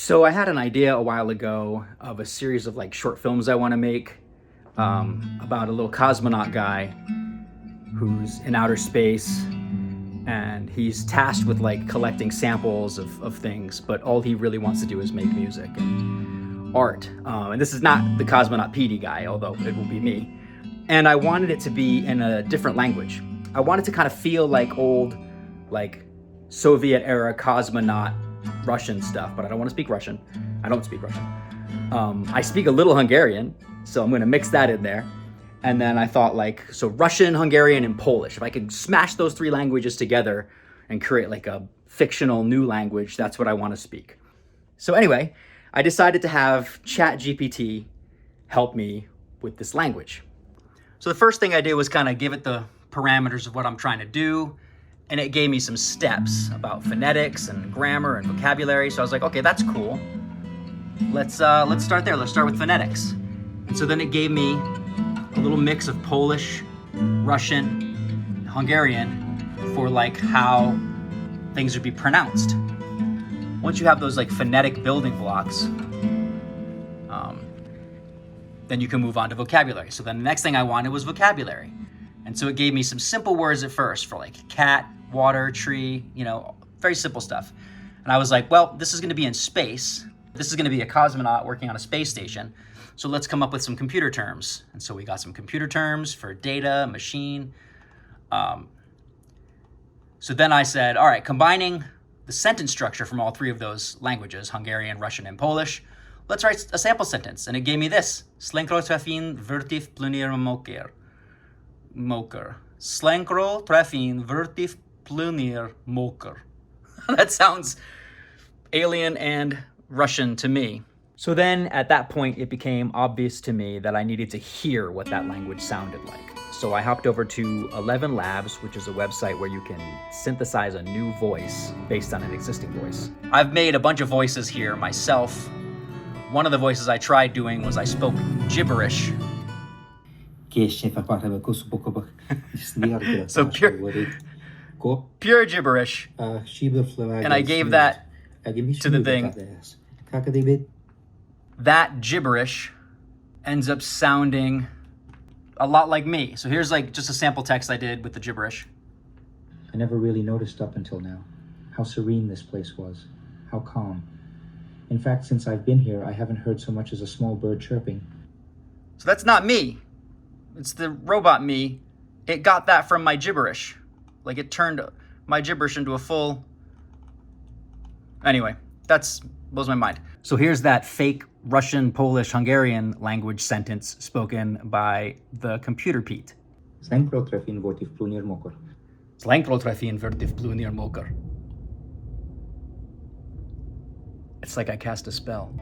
So I had an idea a while ago of a series of short films I want to make about a little cosmonaut guy who's in outer space, and he's tasked with collecting samples of things, but all he really wants to do is make music and art. And this is not the cosmonaut PD guy, although it will be me. And I wanted it to be in a different language. I wanted to kind of feel like old, Soviet era cosmonaut Russian stuff, but I don't want to speak Russian. I don't speak Russian. I speak a little Hungarian, so I'm going to mix that in there. And then I thought so Russian, Hungarian, and Polish. If I could smash those three languages together and create a fictional new language, that's what I want to speak. So anyway, I decided to have ChatGPT help me with this language. So the first thing I did was kind of give it the parameters of what I'm trying to do. And it gave me some steps about phonetics and grammar and vocabulary. So I was like, okay, that's cool. Let's start there. Let's start with phonetics. And so then it gave me a little mix of Polish, Russian, Hungarian for how things would be pronounced. Once you have those phonetic building blocks, then you can move on to vocabulary. So then the next thing I wanted was vocabulary. And so it gave me some simple words at first for cat, water, tree, very simple stuff. And I was like, well, this is going to be in space. This is going to be a cosmonaut working on a space station. So let's come up with some computer terms. And so we got some computer terms for data, machine. So then I said, all right, combining the sentence structure from all three of those languages, Hungarian, Russian, and Polish, let's write a sample sentence. And it gave me this. Slenkro trafin vertif plunir moker. Slenkro trafin vertif plunir moker. That sounds alien and Russian to me. So then at that point, it became obvious to me that I needed to hear what that language sounded like. So I hopped over to 11 Labs, which is a website where you can synthesize a new voice based on an existing voice. I've made a bunch of voices here myself. One of the voices I tried doing was I spoke gibberish. So pure gibberish. And I gave that to the thing. That gibberish ends up sounding a lot like me. So here's just a sample text I did with the gibberish. I never really noticed up until now how serene this place was, how calm. In fact, since I've been here, I haven't heard so much as a small bird chirping. So that's not me. It's the robot me. It got that from my gibberish. It turned my gibberish into a full... Anyway, that blows my mind. So here's that fake Russian, Polish, Hungarian language sentence spoken by the computer Pete. Slenkro trafin vertif plunir moker. Slenkro trafin vertif plunir moker. It's like I cast a spell.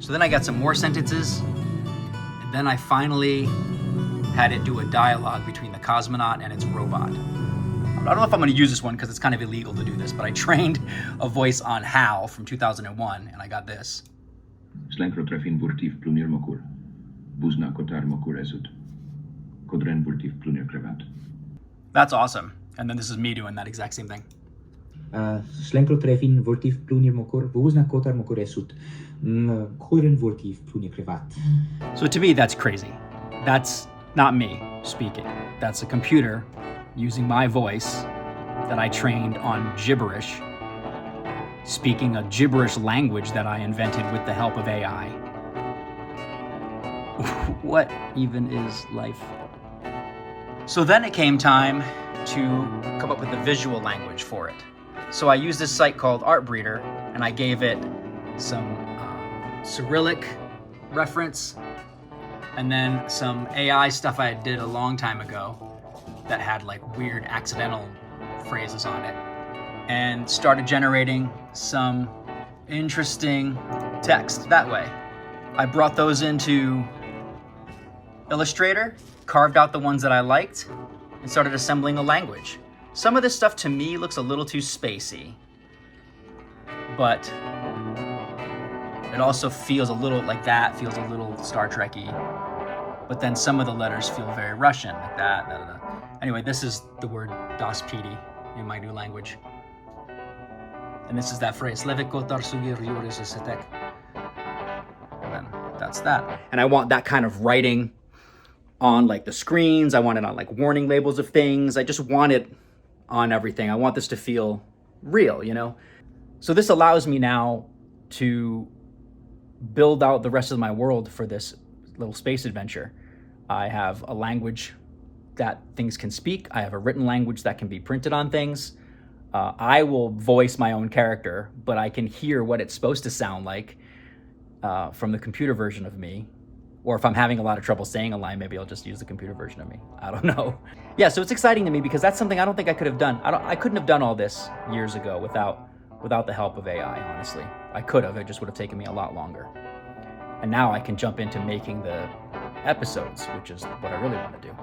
So then I got some more sentences, and then I finally had it do a dialogue between the cosmonaut and its robot. I don't know if I'm going to use this one because it's kind of illegal to do this, but I trained a voice on HAL from 2001, and I got this. Slenkro trafin vertif plunir mokur. Buzna kotar mokur esut. Kodren vertif plunir krevat. That's awesome. And then this is me doing that exact same thing. Slenkro trafin vertif plunir mokur. Buzna kotar mokur esut. Kodren vertif plunir krevat. So to me, that's crazy. That's not me speaking. That's a computer using my voice that I trained on gibberish, speaking a gibberish language that I invented with the help of AI. What even is life? So then it came time to come up with a visual language for it. So I used this site called Artbreeder, and I gave it some Cyrillic reference, and then some AI stuff I did a long time ago that had weird accidental phrases on it, and started generating some interesting text that way. I brought those into Illustrator, carved out the ones that I liked, and started assembling a language. Some of this stuff to me looks a little too spacey, but it also feels a little feels a little Star Trek-y. But then some of the letters feel very Russian, like that. Anyway, this is the word Das PD in my new language. And this is that phrase, Leviko tarsugir yuris esetek. And then that's that. And I want that kind of writing on like the screens. I want it on like warning labels of things. I just want it on everything. I want this to feel real, you know? So this allows me now to build out the rest of my world for this little space adventure. I have a language that things can speak. I have a written language that can be printed on things. I will voice my own character, but I can hear what it's supposed to sound like from the computer version of me. Or if I'm having a lot of trouble saying a line, maybe I'll just use the computer version of me. I don't know. Yeah, so it's exciting to me because that's something I don't think I could have done. I couldn't have done all this years ago without the help of AI, honestly. I could have, it just would have taken me a lot longer. And now I can jump into making the episodes, which is what I really want to do.